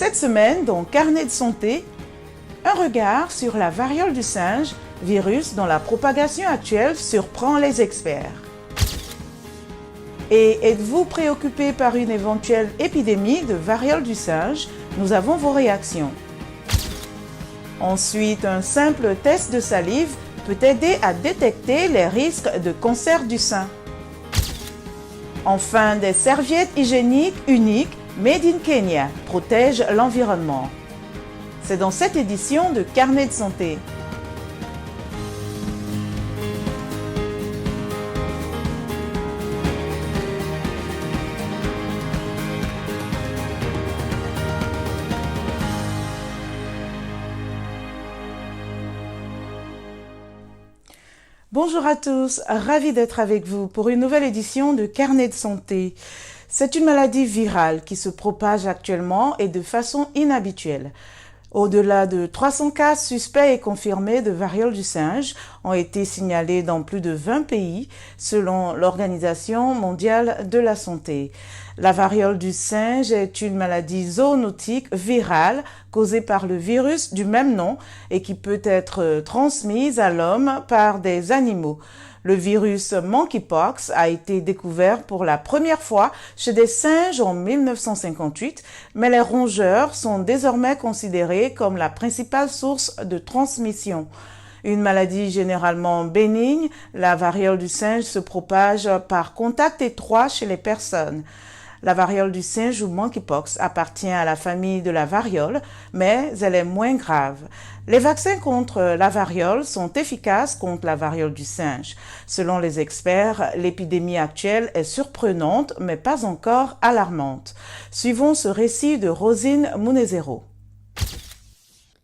Cette semaine, dans Carnet de santé, un regard sur la variole du singe, virus dont la propagation actuelle surprend les experts. Et êtes-vous préoccupé par une éventuelle épidémie de variole du singe? Nous avons vos réactions. Ensuite, un simple test de salive peut aider à détecter les risques de cancer du sein. Enfin, des serviettes hygiéniques uniques Made in Kenya protègent l'environnement. C'est dans cette édition de Carnet de santé. Bonjour à tous, ravi d'être avec vous pour une nouvelle édition de Carnet de santé. C'est une maladie virale qui se propage actuellement et de façon inhabituelle. Au-delà de 300 cas suspects et confirmés de variole du singe ont été signalés dans plus de 20 pays selon l'Organisation mondiale de la santé. La variole du singe est une maladie zoonotique virale causée par le virus du même nom et qui peut être transmise à l'homme par des animaux. Le virus monkeypox a été découvert pour la première fois chez des singes en 1958, mais les rongeurs sont désormais considérés comme la principale source de transmission. Une maladie généralement bénigne, la variole du singe se propage par contact étroit chez les personnes. La variole du singe ou monkeypox appartient à la famille de la variole, mais elle est moins grave. Les vaccins contre la variole sont efficaces contre la variole du singe. Selon les experts, l'épidémie actuelle est surprenante, mais pas encore alarmante. Suivons ce récit de Rosine Munezero.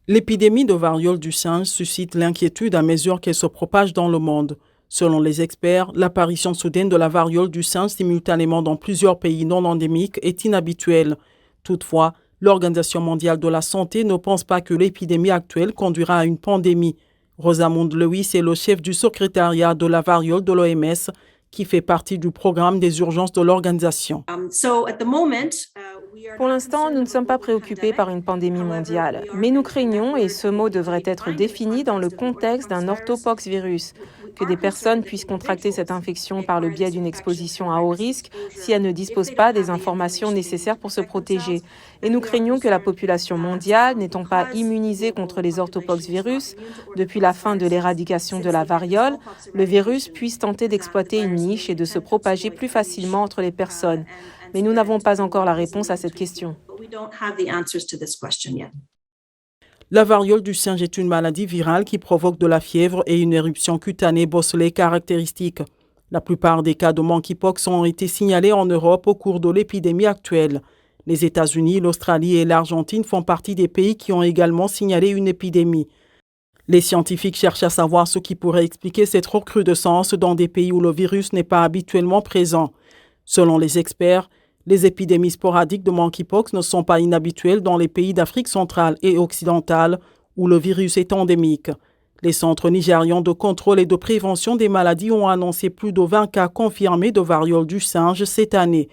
L'épidémie de variole du singe suscite l'inquiétude à mesure qu'elle se propage dans le monde. Selon les experts, l'apparition soudaine de la variole du singe simultanément dans plusieurs pays non endémiques est inhabituelle. Toutefois, l'Organisation mondiale de la santé ne pense pas que l'épidémie actuelle conduira à une pandémie. Rosamund Lewis est le chef du secrétariat de la variole de l'OMS, qui fait partie du programme des urgences de l'organisation. Pour l'instant, nous ne sommes pas préoccupés par une pandémie mondiale, mais nous craignons, et ce mot devrait être défini dans le contexte d'un orthopoxvirus, que des personnes puissent contracter cette infection par le biais d'une exposition à haut risque si elles ne disposent pas des informations nécessaires pour se protéger. Et nous craignons que la population mondiale, n'étant pas immunisée contre les orthopoxvirus, depuis la fin de l'éradication de la variole, le virus puisse tenter d'exploiter une niche et de se propager plus facilement entre les personnes. Mais nous n'avons pas encore la réponse à cette question. La variole du singe est une maladie virale qui provoque de la fièvre et une éruption cutanée bosselée caractéristique. La plupart des cas de monkeypox ont été signalés en Europe au cours de l'épidémie actuelle. Les États-Unis, l'Australie et l'Argentine font partie des pays qui ont également signalé une épidémie. Les scientifiques cherchent à savoir ce qui pourrait expliquer cette recrudescence dans des pays où le virus n'est pas habituellement présent. Selon les experts, les épidémies sporadiques de monkeypox ne sont pas inhabituelles dans les pays d'Afrique centrale et occidentale où le virus est endémique. Les centres nigérians de contrôle et de prévention des maladies ont annoncé plus de 20 cas confirmés de variole du singe cette année.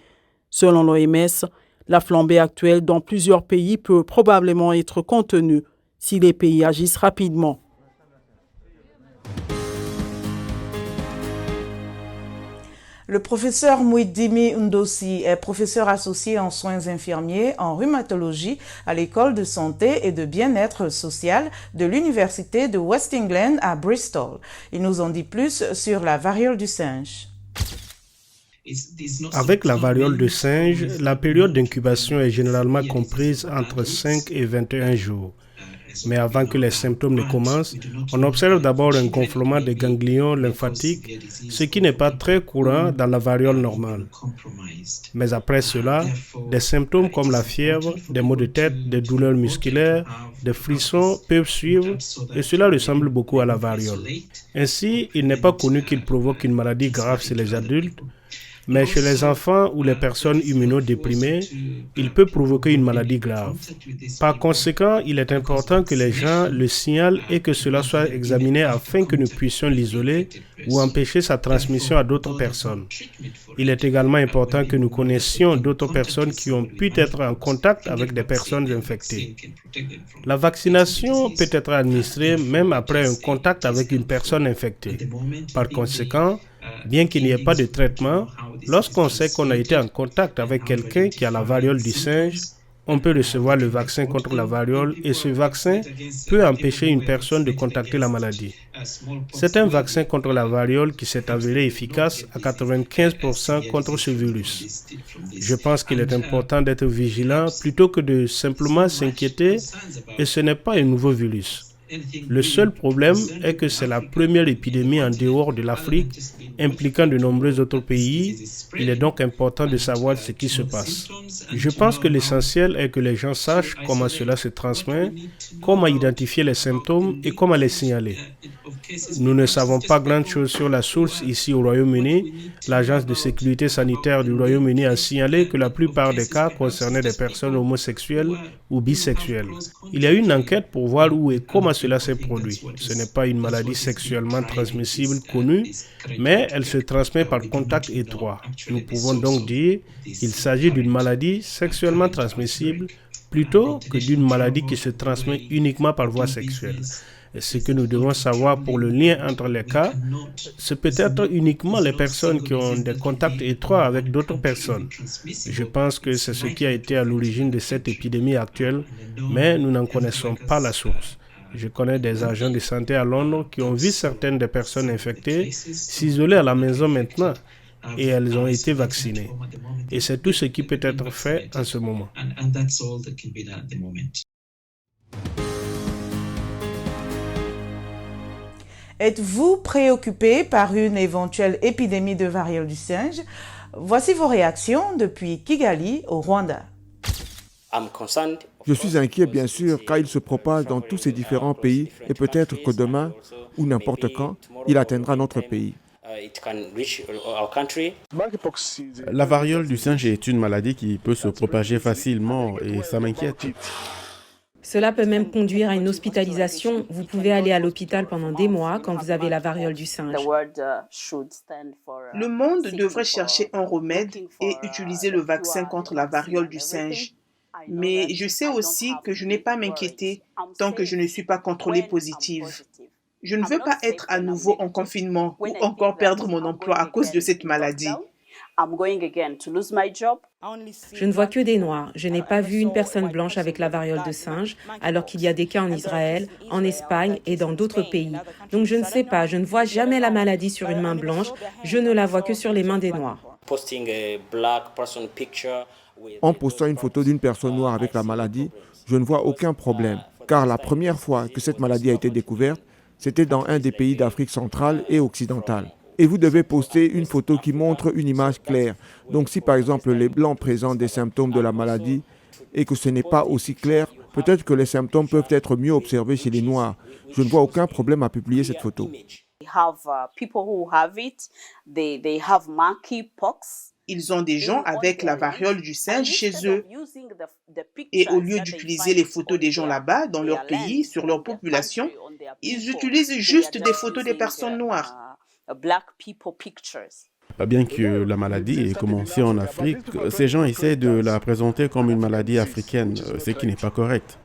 Selon l'OMS, la flambée actuelle dans plusieurs pays peut probablement être contenue si les pays agissent rapidement. Le professeur Mouidimi Ndossi est professeur associé en soins infirmiers en rhumatologie à l'école de santé et de bien-être social de l'université de West England à Bristol. Il nous en dit plus sur la variole du singe. Avec la variole du singe, la période d'incubation est généralement comprise entre 5 et 21 jours. Mais avant que les symptômes ne commencent, on observe d'abord un gonflement des ganglions lymphatiques, ce qui n'est pas très courant dans la variole normale. Mais après cela, des symptômes comme la fièvre, des maux de tête, des douleurs musculaires, des frissons peuvent suivre et cela ressemble beaucoup à la variole. Ainsi, il n'est pas connu qu'il provoque une maladie grave chez les adultes, Mais chez les enfants ou les personnes immunodéprimées, il peut provoquer une maladie grave. Par conséquent, il est important que les gens le signalent et que cela soit examiné afin que nous puissions l'isoler ou empêcher sa transmission à d'autres personnes. Il est également important que nous connaissions d'autres personnes qui ont pu être en contact avec des personnes infectées. La vaccination peut être administrée même après un contact avec une personne infectée. Par conséquent, bien qu'il n'y ait pas de traitement, lorsqu'on sait qu'on a été en contact avec quelqu'un qui a la variole du singe, on peut recevoir le vaccin contre la variole et ce vaccin peut empêcher une personne de contacter la maladie. C'est un vaccin contre la variole qui s'est avéré efficace à 95% contre ce virus. Je pense qu'il est important d'être vigilant plutôt que de simplement s'inquiéter et ce n'est pas un nouveau virus. Le seul problème est que c'est la première épidémie en dehors de l'Afrique, impliquant de nombreux autres pays. Il est donc important de savoir ce qui se passe. Je pense que l'essentiel est que les gens sachent comment cela se transmet, comment identifier les symptômes et comment les signaler. Nous ne savons pas grand-chose sur la source ici au Royaume-Uni. L'Agence de sécurité sanitaire du Royaume-Uni a signalé que la plupart des cas concernaient des personnes homosexuelles ou bisexuelles. Il y a une enquête pour voir où et comment cela s'est produit. Ce n'est pas une maladie sexuellement transmissible connue, mais elle se transmet par contact étroit. Nous pouvons donc dire qu'il s'agit d'une maladie sexuellement transmissible plutôt que d'une maladie qui se transmet uniquement par voie sexuelle. Et ce que nous devons savoir pour le lien entre les cas, c'est peut-être uniquement les personnes qui ont des contacts étroits avec d'autres personnes. Je pense que c'est ce qui a été à l'origine de cette épidémie actuelle, mais nous n'en connaissons pas la source. Je connais des agents de santé à Londres qui ont vu certaines des personnes infectées s'isoler à la maison maintenant et elles ont été vaccinées. Et c'est tout ce qui peut être fait en ce moment. Êtes-vous préoccupé par une éventuelle épidémie de variole du singe? Voici vos réactions depuis Kigali, au Rwanda. Je suis inquiet, bien sûr, car il se propage dans tous ces différents pays et peut-être que demain, ou n'importe quand, il atteindra notre pays. La variole du singe est une maladie qui peut se propager facilement et ça m'inquiète. Cela peut même conduire à une hospitalisation. Vous pouvez aller à l'hôpital pendant des mois quand vous avez la variole du singe. Le monde devrait chercher un remède et utiliser le vaccin contre la variole du singe. Mais je sais aussi que je n'ai pas à m'inquiéter tant que je ne suis pas contrôlée positive. Je ne veux pas être à nouveau en confinement ou encore perdre mon emploi à cause de cette maladie. Je ne vois que des Noirs. Je n'ai pas vu une personne blanche avec la variole de singe, alors qu'il y a des cas en Israël, en Espagne et dans d'autres pays. Donc je ne sais pas, je ne vois jamais la maladie sur une main blanche, je ne la vois que sur les mains des Noirs. En postant une photo d'une personne noire avec la maladie, je ne vois aucun problème, car la première fois que cette maladie a été découverte, c'était dans un des pays d'Afrique centrale et occidentale. Et vous devez poster une photo qui montre une image claire. Donc si par exemple les Blancs présentent des symptômes de la maladie et que ce n'est pas aussi clair, peut-être que les symptômes peuvent être mieux observés chez les Noirs. Je ne vois aucun problème à publier cette photo. Ils ont des gens avec la variole du singe chez eux. Et au lieu d'utiliser les photos des gens là-bas, dans leur pays, sur leur population, ils utilisent juste des photos des personnes noires. Bien que la maladie ait commencé en Afrique, ces gens essaient de la présenter comme une maladie africaine, ce qui n'est pas correct.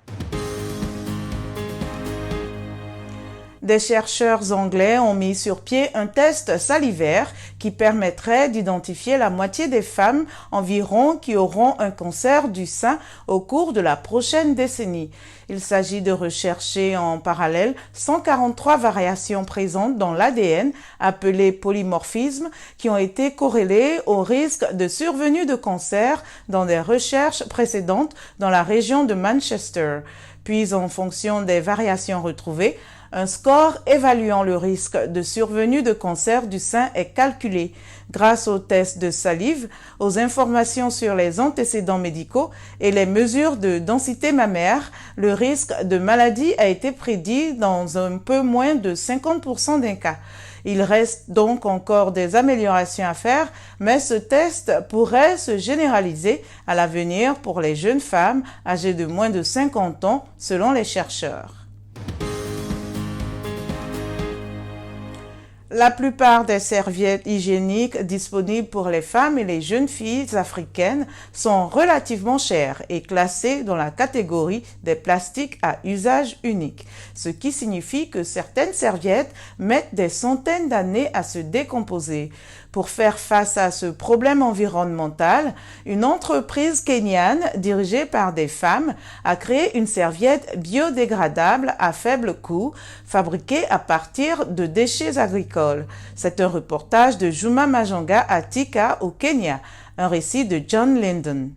Des chercheurs anglais ont mis sur pied un test salivaire qui permettrait d'identifier la moitié des femmes environ qui auront un cancer du sein au cours de la prochaine décennie. Il s'agit de rechercher en parallèle 143 variations présentes dans l'ADN, appelées polymorphismes, qui ont été corrélées au risque de survenue de cancer dans des recherches précédentes dans la région de Manchester. Puis, en fonction des variations retrouvées, un score évaluant le risque de survenue de cancer du sein est calculé. Grâce aux tests de salive, aux informations sur les antécédents médicaux et les mesures de densité mammaire, le risque de maladie a été prédit dans un peu moins de 50% des cas. Il reste donc encore des améliorations à faire, mais ce test pourrait se généraliser à l'avenir pour les jeunes femmes âgées de moins de 50 ans, selon les chercheurs. La plupart des serviettes hygiéniques disponibles pour les femmes et les jeunes filles africaines sont relativement chères et classées dans la catégorie des plastiques à usage unique, ce qui signifie que certaines serviettes mettent des centaines d'années à se décomposer. Pour faire face à ce problème environnemental, une entreprise kenyane dirigée par des femmes a créé une serviette biodégradable à faible coût, fabriquée à partir de déchets agricoles. C'est un reportage de Juma Majanga à Thika, au Kenya. Un récit de John Linden.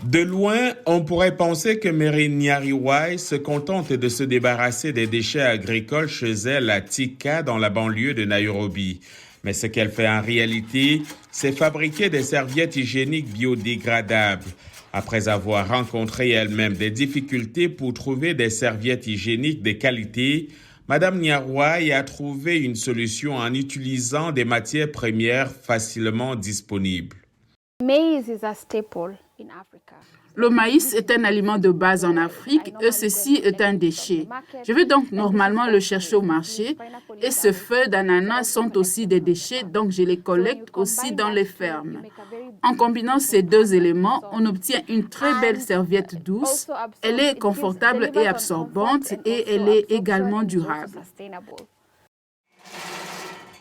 De loin, on pourrait penser que Mary Nyariwai se contente de se débarrasser des déchets agricoles chez elle à Thika, dans la banlieue de Nairobi. Mais ce qu'elle fait en réalité, c'est fabriquer des serviettes hygiéniques biodégradables. Après avoir rencontré elle-même des difficultés pour trouver des serviettes hygiéniques de qualité, Madame Nyariwai a trouvé une solution en utilisant des matières premières facilement disponibles. Maize is a staple in Africa. Le maïs est un aliment de base en Afrique et ceci est un déchet. Je vais donc normalement le chercher au marché et ces feuilles d'ananas sont aussi des déchets, donc je les collecte aussi dans les fermes. En combinant ces deux éléments, on obtient une très belle serviette douce. Elle est confortable et absorbante et elle est également durable.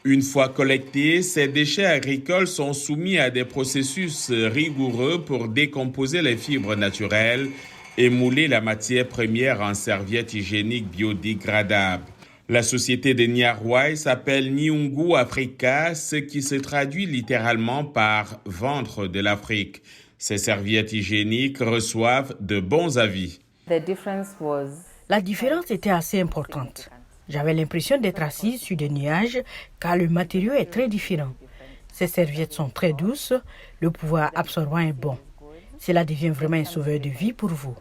Une fois collectés, ces déchets agricoles sont soumis à des processus rigoureux pour décomposer les fibres naturelles et mouler la matière première en serviettes hygiéniques biodégradables. La société de Nyariwai s'appelle Nyungu Africa, ce qui se traduit littéralement par « ventre de l'Afrique ». Ces serviettes hygiéniques reçoivent de bons avis. La différence était assez importante. J'avais l'impression d'être assise sur des nuages car le matériau est très différent. Ces serviettes sont très douces, le pouvoir absorbant est bon. Cela devient vraiment un sauveur de vie pour vous.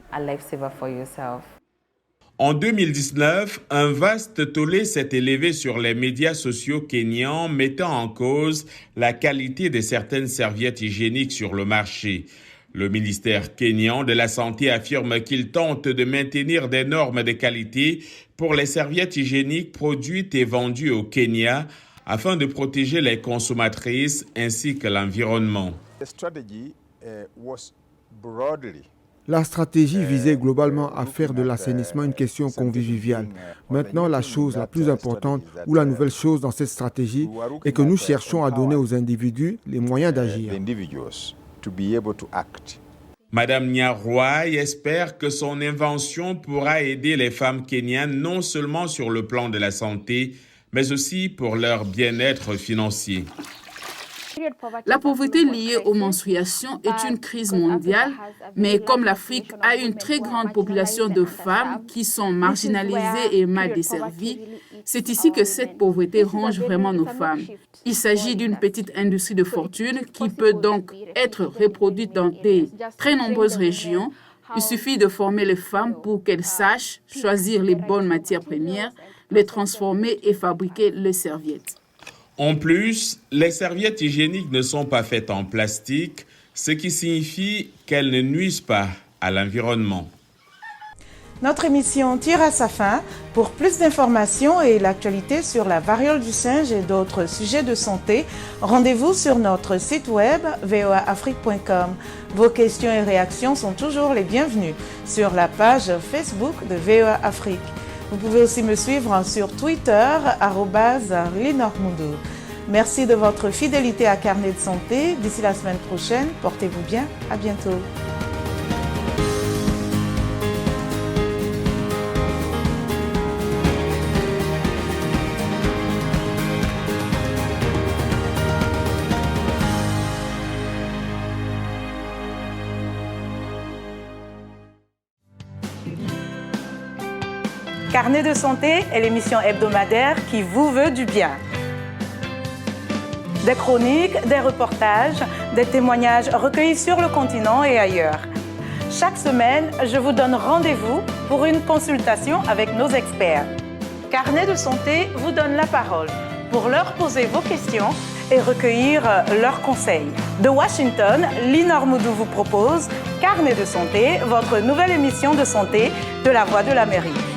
En 2019, un vaste tollé s'est élevé sur les médias sociaux kenyans mettant en cause la qualité de certaines serviettes hygiéniques sur le marché. Le ministère kényan de la Santé affirme qu'il tente de maintenir des normes de qualité pour les serviettes hygiéniques produites et vendues au Kenya afin de protéger les consommatrices ainsi que l'environnement. La stratégie visait globalement à faire de l'assainissement une question conviviale. Maintenant, la chose la plus importante ou la nouvelle chose dans cette stratégie est que nous cherchons à donner aux individus les moyens d'agir. Madame Nyariwai espère que son invention pourra aider les femmes kenyanes non seulement sur le plan de la santé, mais aussi pour leur bien-être financier. La pauvreté liée aux menstruations est une crise mondiale, mais comme l'Afrique a une très grande population de femmes qui sont marginalisées et mal desservies, c'est ici que cette pauvreté ronge vraiment nos femmes. Il s'agit d'une petite industrie de fortune qui peut donc être reproduite dans de très nombreuses régions. Il suffit de former les femmes pour qu'elles sachent choisir les bonnes matières premières, les transformer et fabriquer les serviettes. En plus, les serviettes hygiéniques ne sont pas faites en plastique, ce qui signifie qu'elles ne nuisent pas à l'environnement. Notre émission tire à sa fin. Pour plus d'informations et l'actualité sur la variole du singe et d'autres sujets de santé, rendez-vous sur notre site web voaafrique.com. Vos questions et réactions sont toujours les bienvenues sur la page Facebook de VOA Afrique. Vous pouvez aussi me suivre sur Twitter, @linormundo. Merci de votre fidélité à Carnet de santé. D'ici la semaine prochaine, portez-vous bien. À bientôt. Carnet de santé est l'émission hebdomadaire qui vous veut du bien. Des chroniques, des reportages, des témoignages recueillis sur le continent et ailleurs. Chaque semaine, je vous donne rendez-vous pour une consultation avec nos experts. Carnet de santé vous donne la parole pour leur poser vos questions et recueillir leurs conseils. De Washington, Linor Moudou vous propose Carnet de santé, votre nouvelle émission de santé de la Voix de l'Amérique.